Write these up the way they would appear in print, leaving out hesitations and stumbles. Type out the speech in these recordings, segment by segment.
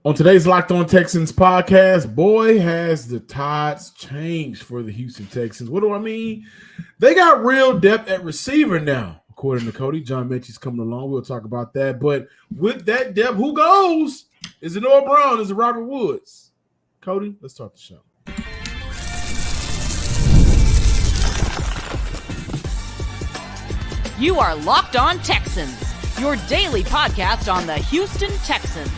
On today's Locked On Texans podcast, boy, has the tides changed for the Houston Texans. What do I mean? They got real depth at receiver now, according to Cody. John Metchie's coming along. We'll talk about that. But with that depth, who goes? Is it Noah Brown? Is it Robert Woods? Cody, let's start the show. You are Locked On Texans, your daily podcast on the Houston Texans.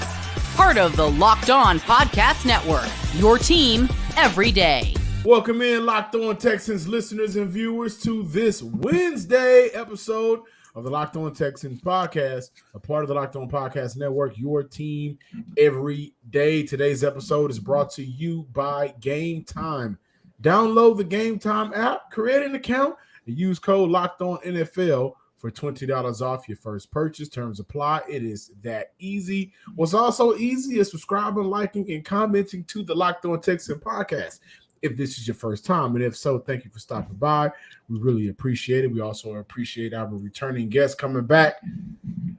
Part of the Locked On Podcast Network, your team every day. Welcome in, Locked On Texans listeners and viewers, to this Wednesday episode of the Locked On Texans podcast, a part of the Locked On Podcast Network, your team every day. Today's episode is brought to you by Game Time. Download the Game Time app, create an account, and use code LOCKEDONNFL for $20 off your first purchase. Terms apply. It is that easy. What's also easy is subscribing, liking, and commenting to the Locked On Texans podcast if this is your first time. And if so, thank you for stopping by. We really appreciate it. We also appreciate our returning guests coming back.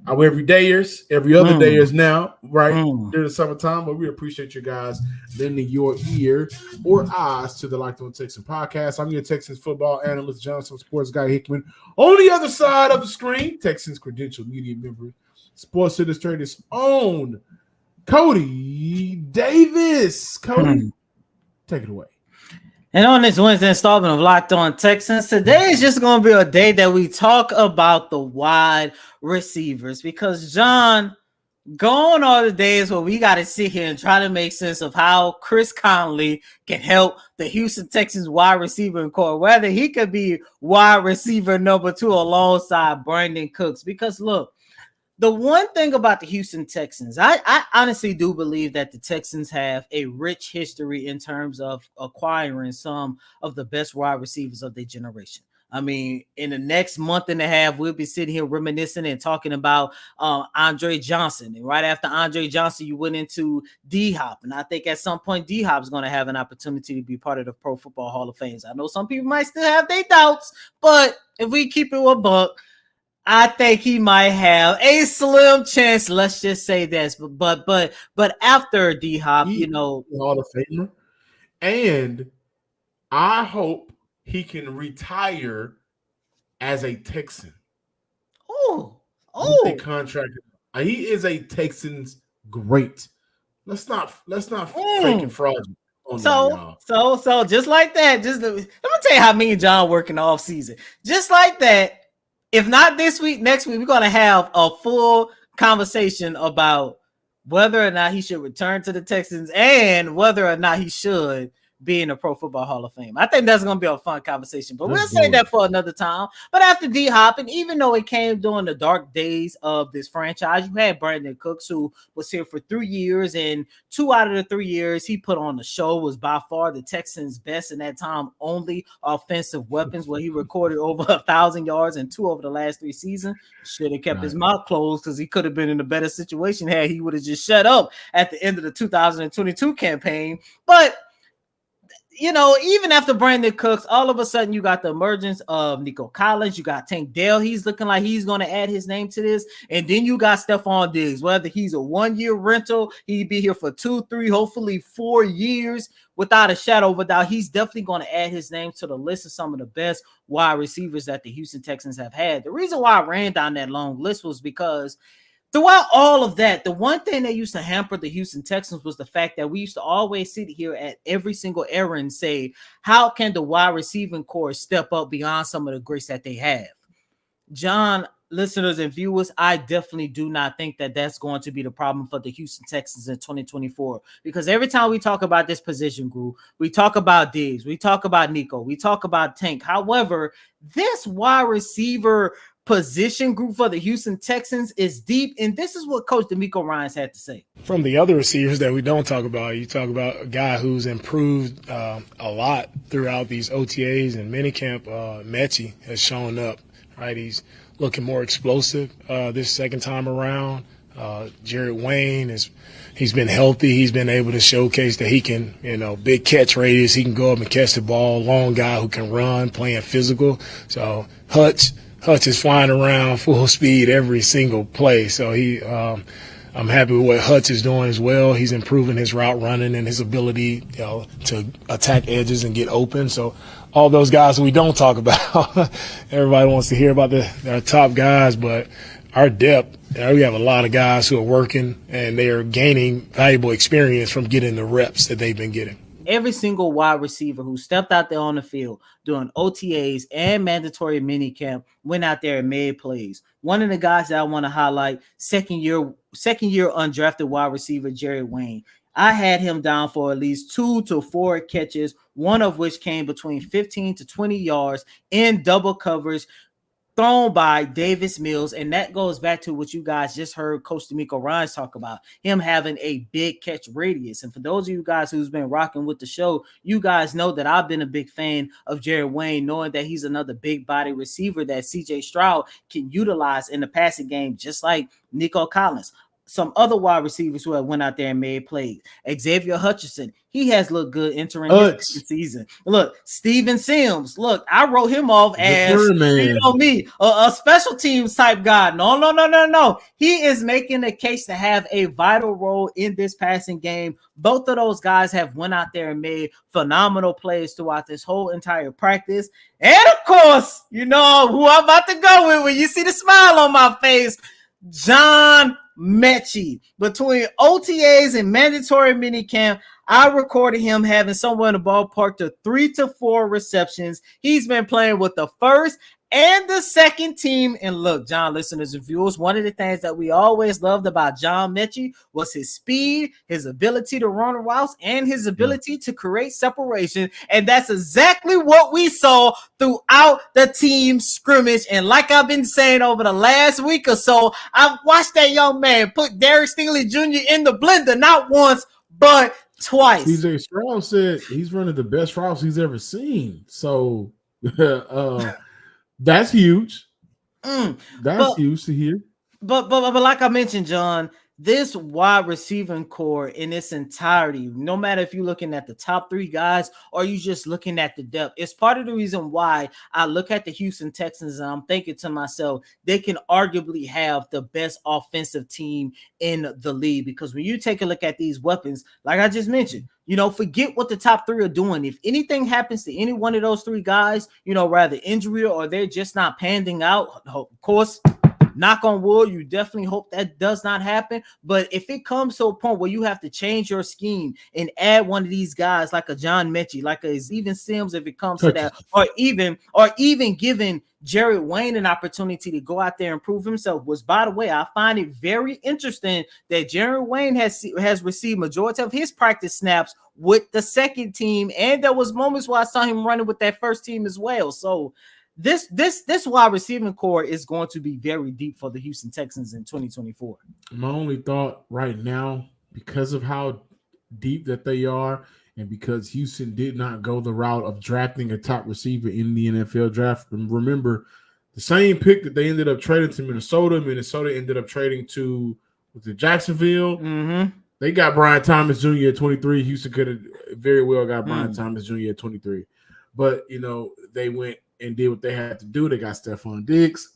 Our every other dayers now, right, during the summertime. But we appreciate you guys lending your ear or eyes to the Locked On Texans podcast. I'm your Texans football analyst, Johnson sports guy Hickman. On the other side of the screen, Texans credential media member, Sports Illustrated's own Cody Davis. Cody, take it away. And on this Wednesday installment of Locked On Texans, today is just going to be a day that we talk about the wide receivers because, John, gone are the days where we got to sit here and try to make sense of how Chris Conley can help the Houston Texans wide receiver core, whether he could be wide receiver number 2 alongside Brandon Cooks. Because, look, the one thing about the Houston Texans, I honestly do believe that the Texans have a rich history in terms of acquiring some of the best wide receivers of their generation. I mean, in the next month and a half, we'll be sitting here reminiscing and talking about Andre Johnson. And right after Andre Johnson, you went into D-Hop. And I think at some point, D-Hop is going to have an opportunity to be part of the Pro Football Hall of Fame. I know some people might still have their doubts, but if we keep it a buck, I think he might have a slim chance. Let's just say this, but after D-Hop, Hall of Famer, and I hope he can retire as a Texan. Oh, contract. He is a Texans great. Let's not fake and fraud. So just like that, let me tell you how me and John work in the off season. Just like that. If not this week, next week, we're going to have a full conversation about whether or not he should return to the Texans and whether or not he should be in the Pro Football Hall of Fame. I think that's going to be a fun conversation, but we'll save that for another time. But after D-Hop, and even though it came during the dark days of this franchise, you had Brandon Cooks, who was here for 3 years, and 2 out of the 3 years he put on the show was by far the Texans' best in that time only offensive weapons, where he recorded over 1,000 yards and 2 over the last 3 seasons. Should have kept his mouth closed because he could have been in a better situation had he would have just shut up at the end of the 2022 campaign. But even after Brandon Cooks, all of a sudden you got the emergence of Nico Collins. You got Tank Dell. He's looking like he's going to add his name to this. And then you got Stefon Diggs. Whether he's a 1-year rental, he'd be here for 2, 3, hopefully 4 years. Without a shadow of a doubt, he's definitely going to add his name to the list of some of the best wide receivers that the Houston Texans have had. The reason why I ran down that long list was because throughout all of that, the one thing that used to hamper the Houston Texans was the fact that we used to always sit here at every single era and say, how can the wide receiving core step up beyond some of the greats that they have? John, listeners and viewers, I definitely do not think that that's going to be the problem for the Houston Texans in 2024, because every time we talk about this position group, we talk about Diggs, we talk about Nico, we talk about Tank. However, this wide receiver position group for the Houston Texans is deep, and this is what Coach DeMeco Ryans had to say. From the other receivers that we don't talk about, you talk about a guy who's improved a lot throughout these OTAs and minicamp. Metchie has shown up, right? He's looking more explosive this second time around. Jared Wayne he's been healthy. He's been able to showcase that he can, big catch radius. He can go up and catch the ball. Long guy who can run, playing physical. So Hutch is flying around full speed every single play. So he I'm happy with what Hutch is doing as well. He's improving his route running and his ability, to attack edges and get open. So all those guys we don't talk about, everybody wants to hear about our top guys, but our depth, we have a lot of guys who are working and they are gaining valuable experience from getting the reps that they've been getting. Every single wide receiver who stepped out there on the field doing OTAs and mandatory minicamp went out there and made plays. One of the guys that I want to highlight, second year undrafted wide receiver, Jerry Wayne. I had him down for at least 2 to 4 catches, one of which came between 15 to 20 yards in double coverage, thrown by Davis Mills. And that goes back to what you guys just heard Coach D'Amico Ryans talk about, him having a big catch radius. And for those of you guys who's been rocking with the show, you guys know that I've been a big fan of Jerry Wayne, knowing that he's another big body receiver that CJ Stroud can utilize in the passing game, just like Nico Collins. Some other wide receivers who have went out there and made plays. Xavier Hutchinson, he has looked good entering the season. Look, Steven Sims, look, I wrote him off as a special teams type guy. No. He is making a case to have a vital role in this passing game. Both of those guys have went out there and made phenomenal plays throughout this whole entire practice. And of course, you know who I'm about to go with when you see the smile on my face, John Metchie. Between OTAs and mandatory minicamp, I recorded him having somewhere in the ballpark to 3 to 4 receptions. He's been playing with the first and the second team. And look, John, listeners and viewers, one of the things that we always loved about John Metchie was his speed, his ability to run routes, and his ability to create separation. And that's exactly what we saw throughout the team scrimmage. And like I've been saying over the last week or so, I've watched that young man put Derek Stingley Jr. in the blender, not once, but twice. CJ Stroud said he's running the best routes he's ever seen. So that's huge. That's huge to hear. But like I mentioned, John, this wide receiving core in its entirety, no matter if you're looking at the top 3 guys or you just looking at the depth, it's part of the reason why I look at the Houston Texans and I'm thinking to myself, they can arguably have the best offensive team in the league. Because when you take a look at these weapons, like I just mentioned, forget what the top 3 are doing. If anything happens to any one of those 3 guys, rather injury or they're just not panning out, of course, knock on wood, you definitely hope that does not happen. But if it comes to a point where you have to change your scheme and add one of these guys like a John Metchie, like a Steven Sims, if it comes to that, or even giving Jerry Wayne an opportunity to go out there and prove himself, which, by the way, I find it very interesting that Jerry Wayne has received majority of his practice snaps with the second team, and there was moments where I saw him running with that first team as well. So this wide receiving core is going to be very deep for the Houston Texans in 2024. My only thought right now, because of how deep that they are, and because Houston did not go the route of drafting a top receiver in the NFL draft. Remember, the same pick that they ended up trading to Minnesota ended up trading to Jacksonville. Mm-hmm. They got Brian Thomas Jr. at 23. Houston could have very well got Brian Thomas Jr. at 23. But, they went and did what they had to do. They got Stefon Diggs.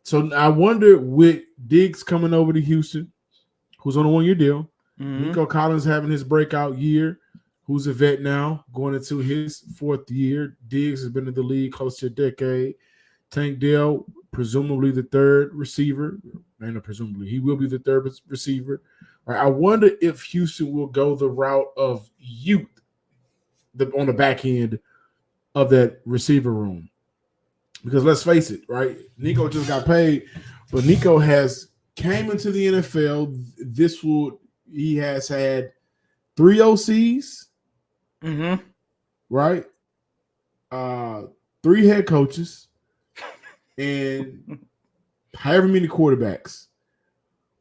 So I wonder, with Diggs coming over to Houston, who's on a 1-year deal, Nico Collins having his breakout year, who's a vet now, going into his 4th year. Diggs has been in the league close to a decade. Tank Dell, presumably the 3rd receiver. Presumably, he will be the 3rd receiver. I wonder if Houston will go the route of youth on the back end of that receiver room. Because let's face it, right? Nico just got paid, but Nico came into the NFL. He has had 3 OCs, right? 3 head coaches, and however many quarterbacks.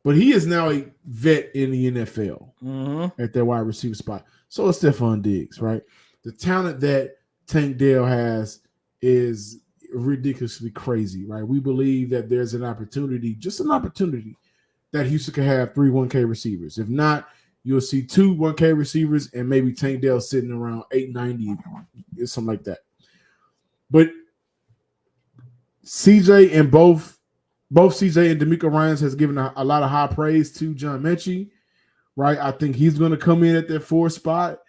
But he is now a vet in the NFL at that wide receiver spot. So is Stefon Diggs, right? The talent that Tank Dell has is ridiculously crazy, right? We believe that there's an opportunity, that Houston can have 3 1K receivers. If not, you'll see 2 1K receivers and maybe Tank Dell sitting around 890, something like that. But CJ and both Both CJ and D'Amico Ryans has given a lot of high praise to John Metchie, right? I think he's going to come in at that 4 spot.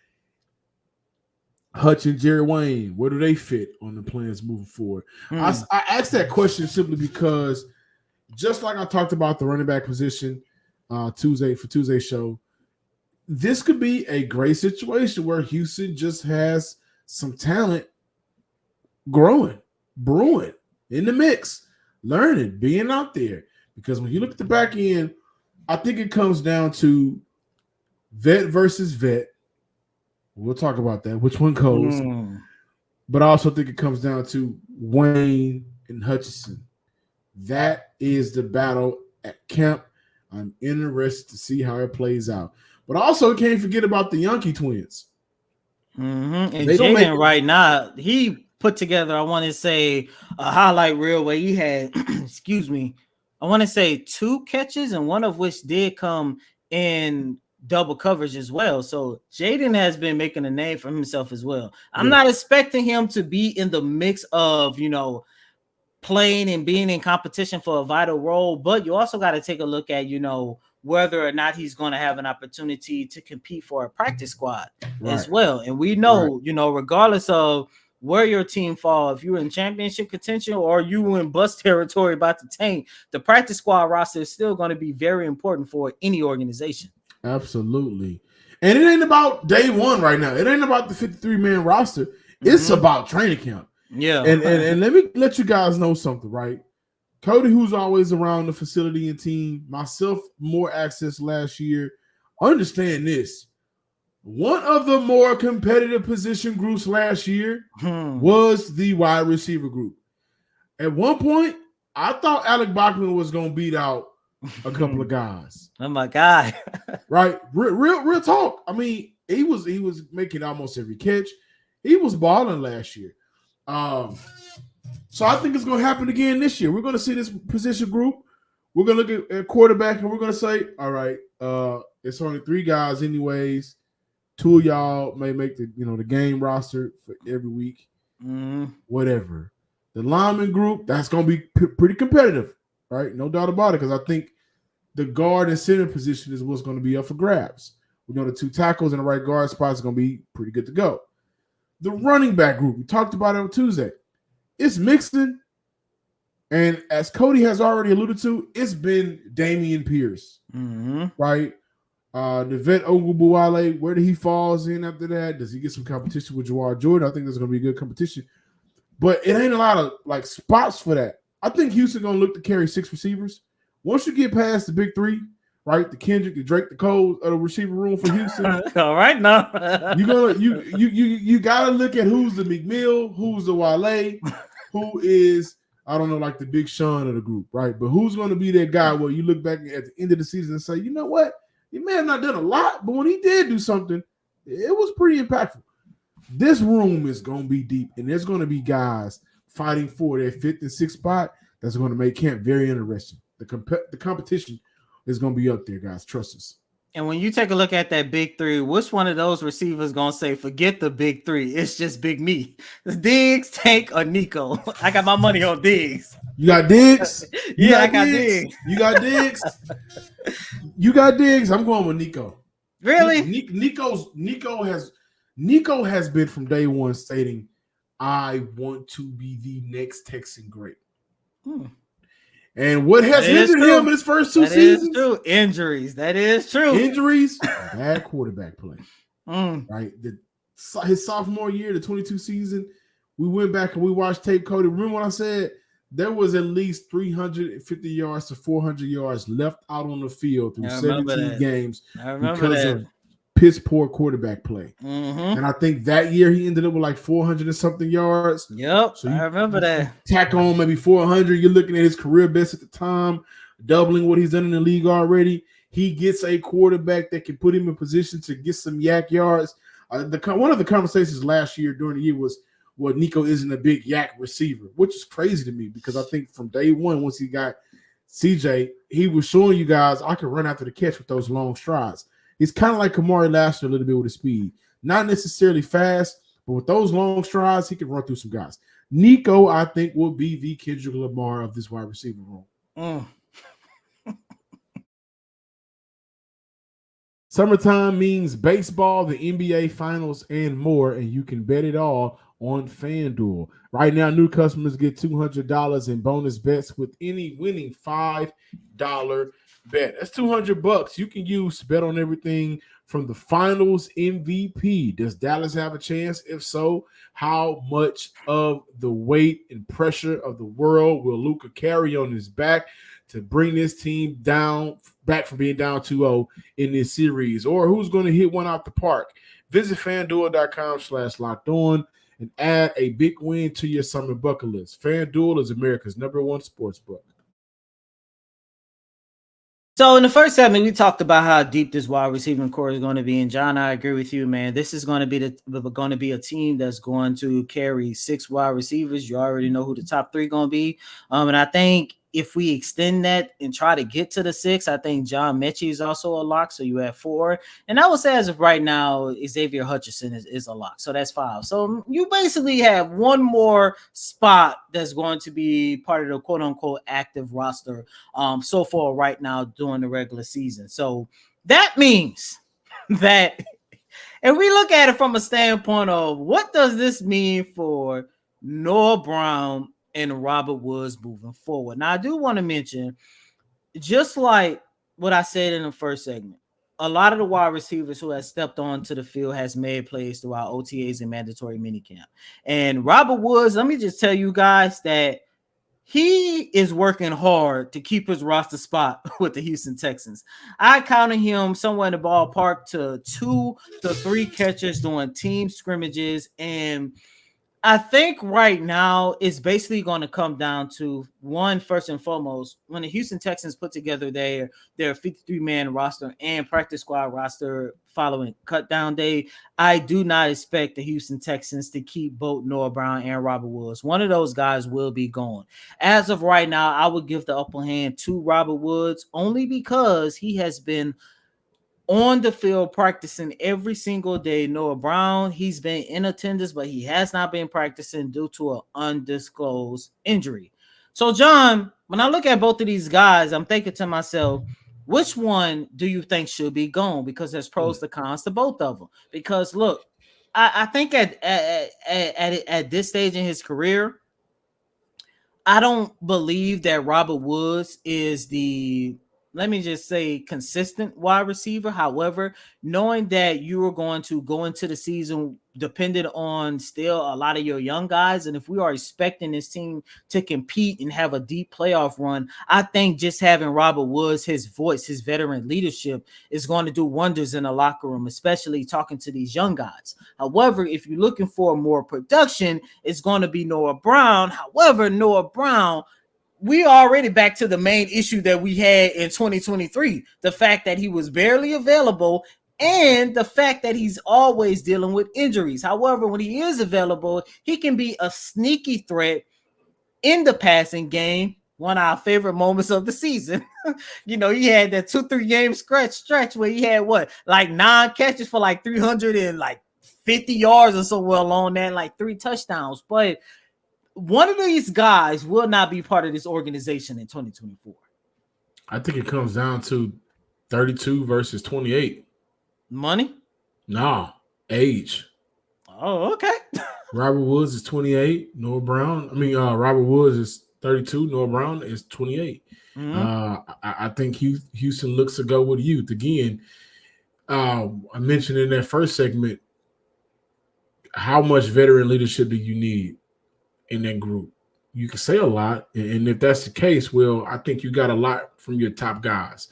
Hutch and Jerry Wayne, where do they fit on the plans moving forward? I asked that question simply because just like I talked about the running back position Tuesday's show, this could be a great situation where Houston just has some talent brewing in the mix, learning, being out there. Because when you look at the back end, I think it comes down to vet versus vet. We'll talk about that, which one goes. But I also think it comes down to Wayne and Hutchinson. That is the battle at camp. I'm interested to see how it plays out. But also can't forget about the Yankee twins. And Jaden right now, he put together, I want to say, a highlight reel where he had, I want to say 2 catches, and one of which did come in double coverage as well. So Jaden has been making a name for himself as well. I'm not expecting him to be in the mix of, playing and being in competition for a vital role, but you also got to take a look at, whether or not he's going to have an opportunity to compete for a practice squad as well. And we know, regardless of where your team fall, if you're in championship contention or you in bust territory about to tank, the practice squad roster is still going to be very important for any organization. Absolutely. And it ain't about day one right now. It ain't about the 53-man roster. It's about training camp. Yeah. And let me let you guys know something, right? Cody, who's always around the facility and team, myself, more access last year. Understand this. One of the more competitive position groups last year was the wide receiver group. At one point, I thought Alec Bachman was going to beat out a couple of guys. Oh my God. Right? Real talk. I mean, he was making almost every catch. He was balling last year. So I think it's going to happen again this year. We're going to see this position group. We're going to look at quarterback, and we're going to say, all right, it's only 3 guys anyways. 2 of y'all may make the game roster for every week. Whatever. The lineman group, that's going to be pretty competitive, right? No doubt about it, because I think the guard and center position is what's going to be up for grabs. We know the 2 tackles in the right guard spots are going to be pretty good to go. The running back group, we talked about it on Tuesday. It's mixing, and as Cody has already alluded to, it's been Damian Pierce, right? The vet Ogunbowale, where did he falls in after that? Does he get some competition with Jawar Jordan? I think there's going to be good competition, but it ain't a lot of spots for that. I think Houston going to look to carry 6 receivers. Once you get past the big 3, right? The Kendrick, the Drake, the Cole of the receiver room for Houston. All right, now you gotta look at who's the McMill, who's the Wale, who is the Big Sean of the group, right? But who's going to be that guy where you look back at the end of the season and say, you know what, he may have not done a lot, but when he did do something, it was pretty impactful. This room is going to be deep, and there's going to be guys fighting for their 5th and 6th spot. That's going to make camp very interesting. The competition is going to be up there, guys. Trust us. And when you take a look at that big 3, which one of those receivers going to say, forget the big 3, it's just big me? Diggs, Tank, or Nico? I got my money on Diggs. You got Diggs? I got Diggs. You got Diggs? You got Diggs? I'm going with Nico. Really? Nico has been from day one stating, I want to be the next Texan great. And what has hindered him in his first 2 seasons? That is true. Injuries. That is true. Injuries, bad quarterback play. Right? His sophomore year, the 22 season, we went back and we watched tape, Cody. Remember what I said? There was at least 350 yards to 400 yards left out on the field through 17 games because of piss poor quarterback play. And I think that year he ended up with like 400 and something yards. Yep, so I remember that. Tack on maybe 400. You're looking at his career best at the time, doubling what he's done in the league already. He gets a quarterback that can put him in position to get some yak yards. One of the conversations last year during the year was, well, Nico isn't a big yak receiver, which is crazy to me because I think from day one, once he got CJ, he was showing you guys I can run after the catch with those long strides. He's kind of like Kamari last year a little bit with his speed. Not necessarily fast, but with those long strides, he can run through some guys. Nico, I think, will be the Kendrick Lamar of this wide receiver room. Summertime means baseball, the NBA Finals, and more, and you can bet it all on FanDuel. Right now, new customers get $200 in bonus bets with any winning $5 bet. That's $200 you can use to bet on everything from the Finals MVP. Does Dallas have a chance? If so, how much of the weight and pressure of the world will Luka carry on his back to bring this team back from being down 2-0 in this series? Or who's going to hit one out the park? Visit FanDuel.com/locked-on and add a big win to your summer bucket list. FanDuel is America's #1 sports book. So in the first segment, we talked about how deep this wide receiving core is going to be. And John, I agree with you, man. This is going to be a team that's going to carry 6 wide receivers. You already know who the top 3 going to be. And I think if we extend that and try to get to the 6, I think John Metchie is also a lock. So you have 4. And I would say as of right now, Xavier Hutchinson is a lock. So that's 5. So you basically have one more spot that's going to be part of the quote unquote active roster so far right now during the regular season. So that means that if we look at it from a standpoint of what does this mean for Noah Brown and Robert Woods moving forward. Now, I do want to mention, just like what I said in the first segment, a lot of the wide receivers who have stepped onto the field has made plays throughout OTAs and mandatory minicamp. And Robert Woods, let me just tell you guys that he is working hard to keep his roster spot with the Houston Texans. I counted him somewhere in the ballpark to 2 to 3 catches during team scrimmages, and I think right now it's basically going to come down to one, first and foremost, when the Houston Texans put together their 53-man roster and practice squad roster following cut down day, I do not expect the Houston Texans to keep both Noah Brown and Robert Woods. One of those guys will be gone. As of right now, I would give the upper hand to Robert Woods only because he has been on the field practicing every single day. Noah Brown, he's been in attendance, but he has not been practicing due to an undisclosed injury. So, John, when I look at both of these guys, I'm thinking to myself, which one do you think should be gone? Because there's pros to cons to both of them. Because look, I think at this stage in his career, I don't believe that Robert Woods is the, let me just say, consistent wide receiver. However, knowing that you are going to go into the season dependent on still a lot of your young guys, and if we are expecting this team to compete and have a deep playoff run, I think just having Robert Woods, his voice, his veteran leadership is going to do wonders in the locker room, especially talking to these young guys. However, if you're looking for more production, it's going to be Noah Brown. However, Noah Brown, we are already back to the main issue that we had in 2023, the fact that he was barely available and the fact that he's always dealing with injuries. However, when he is available, he can be a sneaky threat in the passing game. One of our favorite moments of the season. He had that 2-3 game stretch where he had 9 catches for 350 yards or so along that, 3 touchdowns. But one of these guys will not be part of this organization in 2024. I think it comes down to 32 versus 28. Money? No, age. Oh, okay. Robert Woods is 28. Robert Woods is 32. Noah Brown is 28. Mm-hmm. I think Houston looks to go with youth. Again, I mentioned in that first segment, how much veteran leadership do you need in that group? You can say a lot, and if that's the case, well, I think you got a lot from your top guys.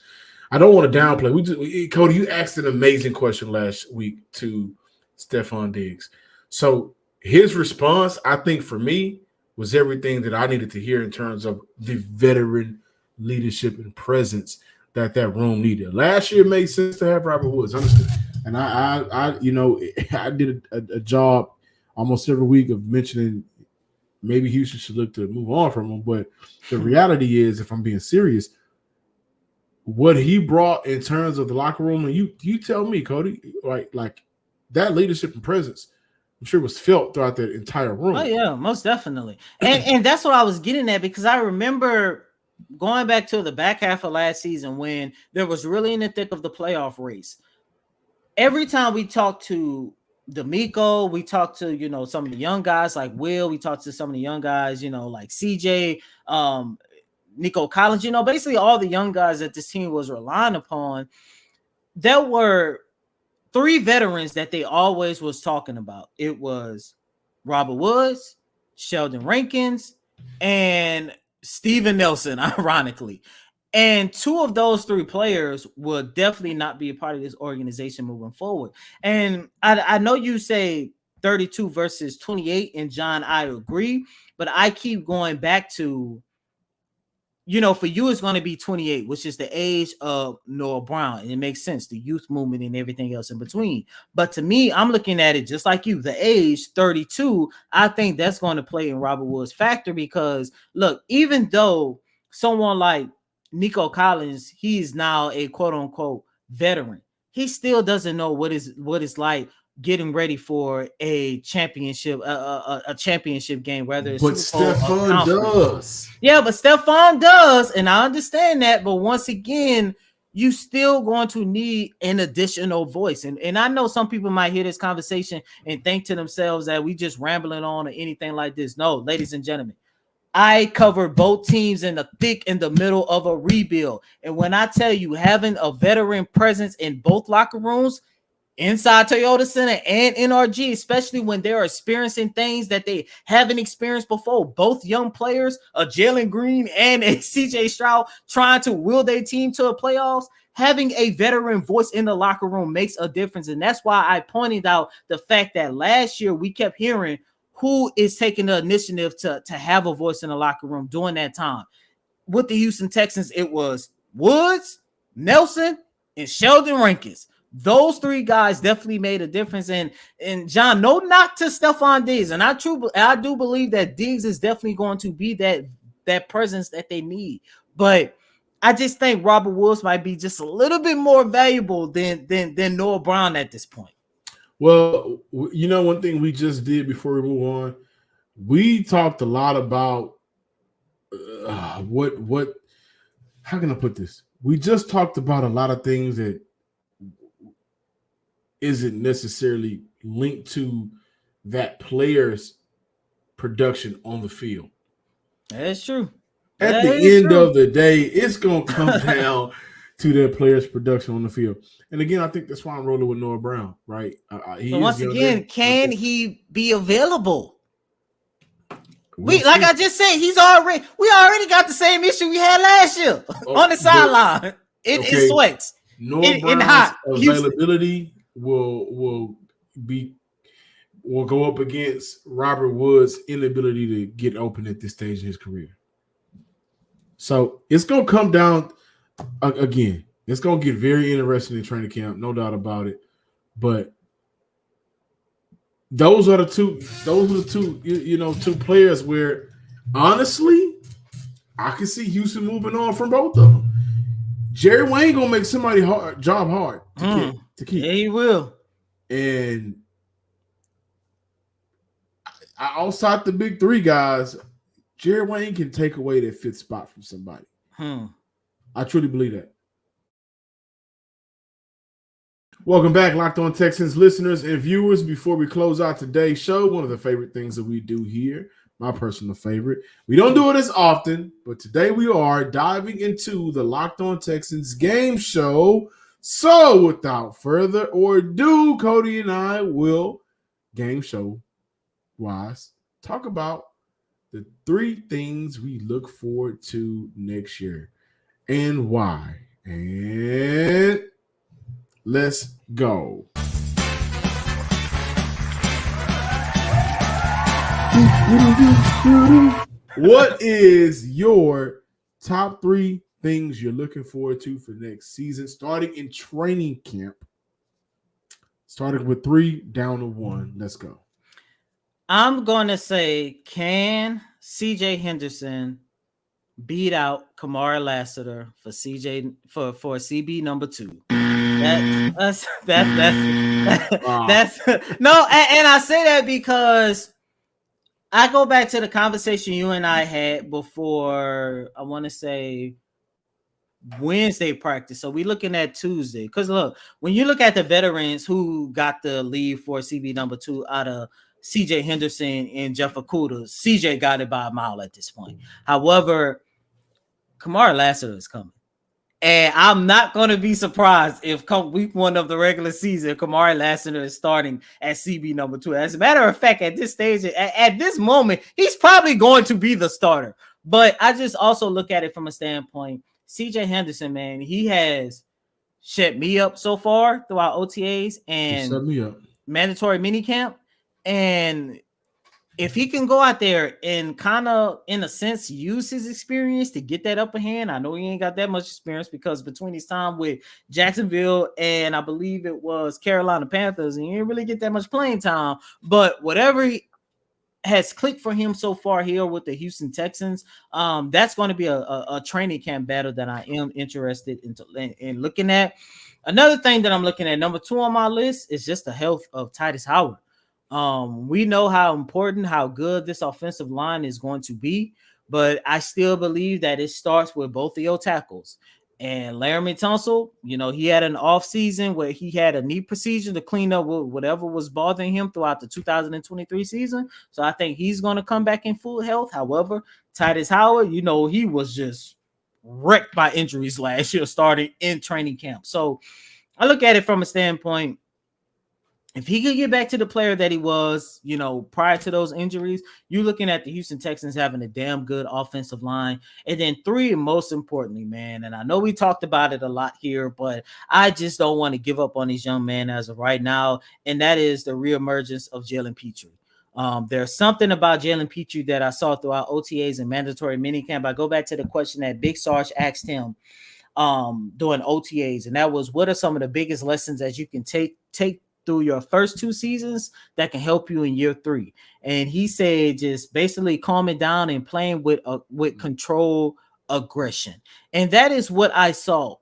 I don't want to downplay. Cody, you asked an amazing question last week to Stefon Diggs. So his response, I think for me, was everything that I needed to hear in terms of the veteran leadership and presence that room needed. Last year it made sense to have Robert Woods, understood. And I did a job almost every week of mentioning maybe Houston should look to move on from him. But the reality is, if I'm being serious, what he brought in terms of the locker room, and you tell me, Cody, like that leadership and presence, I'm sure was felt throughout that entire room. Oh yeah, most definitely. And that's what I was getting at, because I remember going back to the back half of last season when there was really in the thick of the playoff race, every time we talk to D'Amico, we talk to, some of the young guys like Will, we talk to some of the young guys, like CJ, Nico Collins, basically all the young guys that this team was relying upon. There were 3 veterans that they always was talking about. It was Robert Woods, Sheldon Rankins, and Steven Nelson, ironically. And 2 of those 3 players will definitely not be a part of this organization moving forward. And I know you say 32 versus 28, and John, I agree, but I keep going back to, for you, it's going to be 28, which is the age of Noah Brown. And it makes sense, the youth movement and everything else in between. But to me, I'm looking at it just like you, the age 32, I think that's going to play in Robert Woods' factor because, look, even though someone like Nico Collins, he's now a quote-unquote veteran, he still doesn't know what it's like getting ready for a championship, a championship game, whether it's but Stefon does. Yeah, but Stefon does, and I understand that. But once again, you still going to need an additional voice. And I know some people might hear this conversation and think to themselves that we just rambling on or anything like this. No, ladies and gentlemen, I covered both teams in the middle of a rebuild. And when I tell you having a veteran presence in both locker rooms, inside Toyota Center and NRG, especially when they're experiencing things that they haven't experienced before. Both young players, a Jalen Green and a CJ Stroud, trying to will their team to a playoffs. Having a veteran voice in the locker room makes a difference. And that's why I pointed out the fact that last year we kept hearing who is taking the initiative to have a voice in the locker room during that time. With the Houston Texans, it was Woods, Nelson, and Sheldon Rankins. Those 3 guys definitely made a difference. And John, no knock to Stefon Diggs. And I do believe that Diggs is definitely going to be that presence that they need. But I just think Robert Woods might be just a little bit more valuable than Noah Brown at this point. Well, one thing we just did before we move on, we talked a lot about how can I put this? We just talked about a lot of things that isn't necessarily linked to that player's production on the field. That's true. At the end of the day, it's going to come down to their player's production on the field. And again, I think that's why I'm rolling with Noah Brown, right? Once again, can he be available? Like I just said, we already got the same issue we had last year on the sideline. It sweats. Noah Brown's availability will go up against Robert Woods' inability to get open at this stage in his career. So it's going to come down again. It's going to get very interesting in training camp, no doubt about it. But those are the two, two players where honestly, I can see Houston moving on from both of them. Jerry Wayne gonna make somebody job hard to keep. Yeah, he will. And outside the big 3 guys, Jerry Wayne can take away that 5th spot from somebody. I truly believe that. Welcome back, Locked On Texans listeners and viewers. Before we close out today's show, one of the favorite things that we do here, my personal favorite. We don't do it as often, but today we are diving into the Locked On Texans game show. So without further ado, Cody and I will, game show wise, talk about the 3 things we look forward to next year and why. And let's go. What is your top 3 things you're looking forward to for next season, starting in training camp? Starting with 3, down to 1. Let's go. I'm going to say, can CJ Henderson beat out Kamara Lassiter for CB number 2? That's no, and I say that because I go back to the conversation you and I had before, I want to say Wednesday practice. So we looking at Tuesday. Because look, when you look at the veterans who got the lead for CB number 2 out of CJ Henderson and Jeff Okuda, CJ got it by a mile at this point. However, Kamara Lassiter is coming. And I'm not going to be surprised if come week 1 of the regular season, Kamari Lassiter is starting at CB number 2. As a matter of fact, at this stage, at this moment, he's probably going to be the starter. But I just also look at it from a standpoint. CJ Henderson, man, he has shut me up so far throughout OTAs and mandatory minicamp. And if he can go out there and kind of, in a sense, use his experience to get that upper hand, I know he ain't got that much experience because between his time with Jacksonville and I believe it was Carolina Panthers, he didn't really get that much playing time. But whatever has clicked for him so far here with the Houston Texans, that's going to be a training camp battle that I am interested in looking at. Another thing that I'm looking at, number 2 on my list, is just the health of Titus Howard. We know how important, how good this offensive line is going to be, but I still believe that it starts with both of your tackles. And Laramie Tunsil, he had an off season where he had a knee procedure to clean up whatever was bothering him throughout the 2023 season. So I think he's going to come back in full health. However, Titus Howard, he was just wrecked by injuries last year starting in training camp. So I look at it from a standpoint, if he could get back to the player that he was, prior to those injuries, you're looking at the Houston Texans having a damn good offensive line. And then 3, most importantly, man, and I know we talked about it a lot here, but I just don't want to give up on this young man as of right now, and that is the reemergence of Jalen Petrie. There's something about Jalen Petrie that I saw throughout OTAs and mandatory minicamp. I go back to the question that Big Sarge asked him during OTAs, and that was, what are some of the biggest lessons that you can take through your first 2 seasons that can help you in year 3? And he said just basically calming down and playing with control aggression. And that is what I saw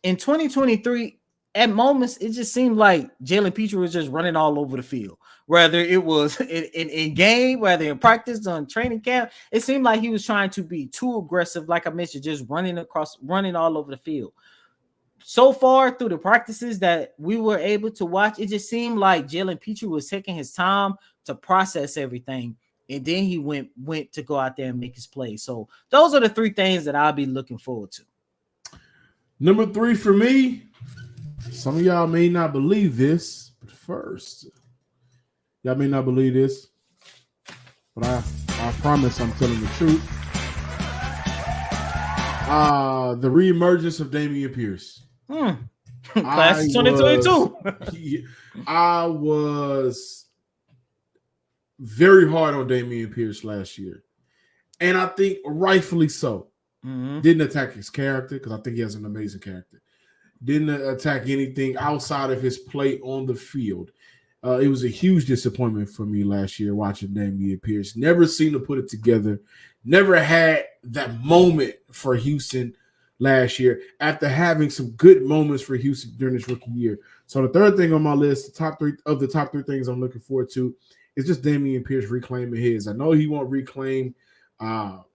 in 2023. At moments, it just seemed like Jalen Petrie was just running all over the field, whether it was in game, whether in practice, on training camp. It seemed like he was trying to be too aggressive, like I mentioned, just running all over the field. So far through the practices that we were able to watch, it just seemed like Jalen Petrie was taking his time to process everything, and then he went to go out there and make his play. So those are the 3 things that I'll be looking forward to. Number 3 for me, some of y'all may not believe this, but first, y'all may not believe this, but I promise I'm telling the truth. The reemergence of Dameon Pierce. Class of 2022. I was very hard on Dameon Pierce last year, and I think rightfully so. Didn't attack his character because I think he has an amazing character. Didn't attack anything outside of his play on the field. It was a huge disappointment for me last year watching Dameon Pierce. Never seemed to put it together. Never had that moment for Houston last year after having some good moments for Houston during this rookie year. So the third thing on my list, the top 3 things I'm looking forward to, is just Dameon Pierce reclaiming his. I know he won't reclaim the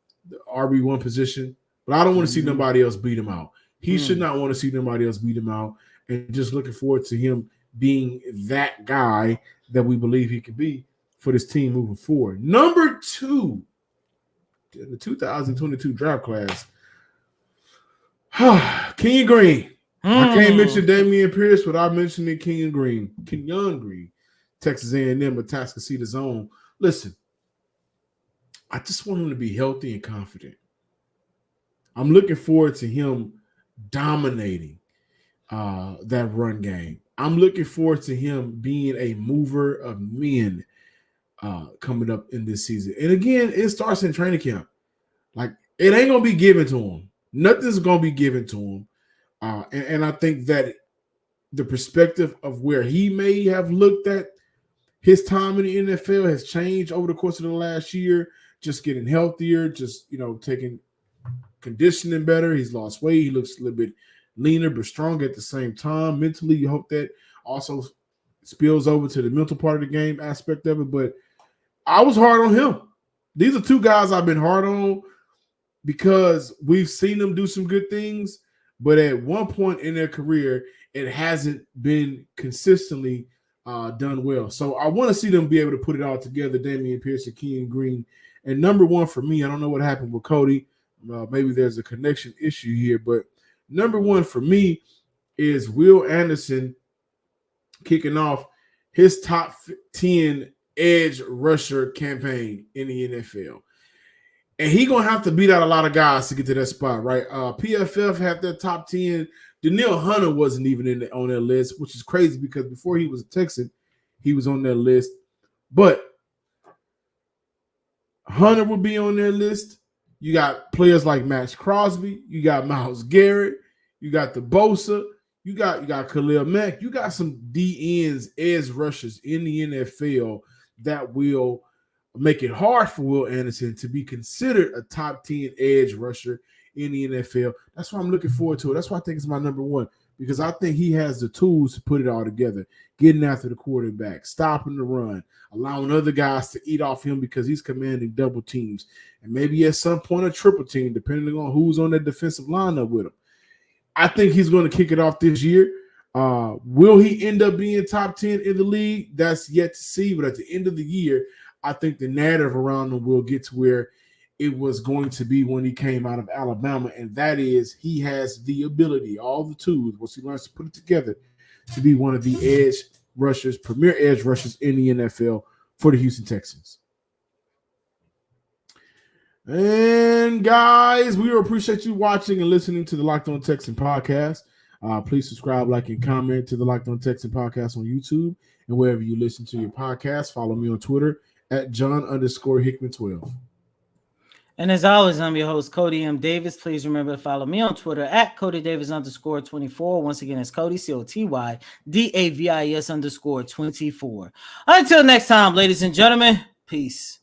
RB1 position, but I don't want to see nobody else beat him out. He should not want to see nobody else beat him out, and just looking forward to him being that guy that we believe he could be for this team moving forward. Number 2, in the 2022 draft class, Kenyon Green. I can't mention Dameon Pierce without mentioning Kenyon Green, Texas A&M, Atascocita zone. Listen, I just want him to be healthy and confident. I'm looking forward to him dominating that run game. I'm looking forward to him being a mover of men coming up in this season. And again, it starts in training camp. Like, it ain't going to be given to him. Nothing's going to be given to him. And I think that the perspective of where he may have looked at his time in the NFL has changed over the course of the last year, just getting healthier, just, taking conditioning better. He's lost weight. He looks a little bit leaner but strong at the same time. Mentally, you hope that also spills over to the mental part of the game aspect of it. But I was hard on him These are two guys I've been hard on because we've seen them do some good things, but at one point in their career, it hasn't been consistently done well. So I want to see them be able to put it all together, Damian Pierce and Kenyon Green. And number one for me, I don't know what happened with Cody. Maybe there's a connection issue here, but number one for me is Will Anderson kicking off his top 10 edge rusher campaign in the NFL. And he's going to have to beat out a lot of guys to get to that spot, right? PFF had their top 10. Danielle Hunter wasn't even on their list, which is crazy because before he was a Texan, he was on their list. But Hunter would be on their list. You got players like Max Crosby. You got Myles Garrett. You got the Bosa. You got Khalil Mack. You got some DNs, edge rushers in the NFL that will make it hard for Will Anderson to be considered a top 10 edge rusher in the NFL. That's why I'm looking forward to it. That's why I think it's my number one, because I think he has the tools to put it all together, getting after the quarterback, stopping the run, allowing other guys to eat off him because he's commanding double teams, and maybe at some point a triple team, depending on who's on that defensive lineup with him. I think he's going to kick it off this year. Will he end up being top 10 in the league? That's yet to see, but at the end of the year, I think the narrative around him will get to where it was going to be when he came out of Alabama, and that is he has the ability, all the tools, once he learns to put it together, to be one of the edge rushers, premier edge rushers in the NFL for the Houston Texans. And guys, we appreciate you watching and listening to the Locked On Texan podcast. Please subscribe, like, and comment to the Locked On Texan podcast on YouTube and wherever you listen to your podcast. Follow me on Twitter at John_Hickman12. And as always, I'm your host, Cody M. Davis. Please remember to follow me on Twitter at CodyDavis_24. Once again, it's Cody, COTYDAVIS _24. Until next time, ladies and gentlemen, peace.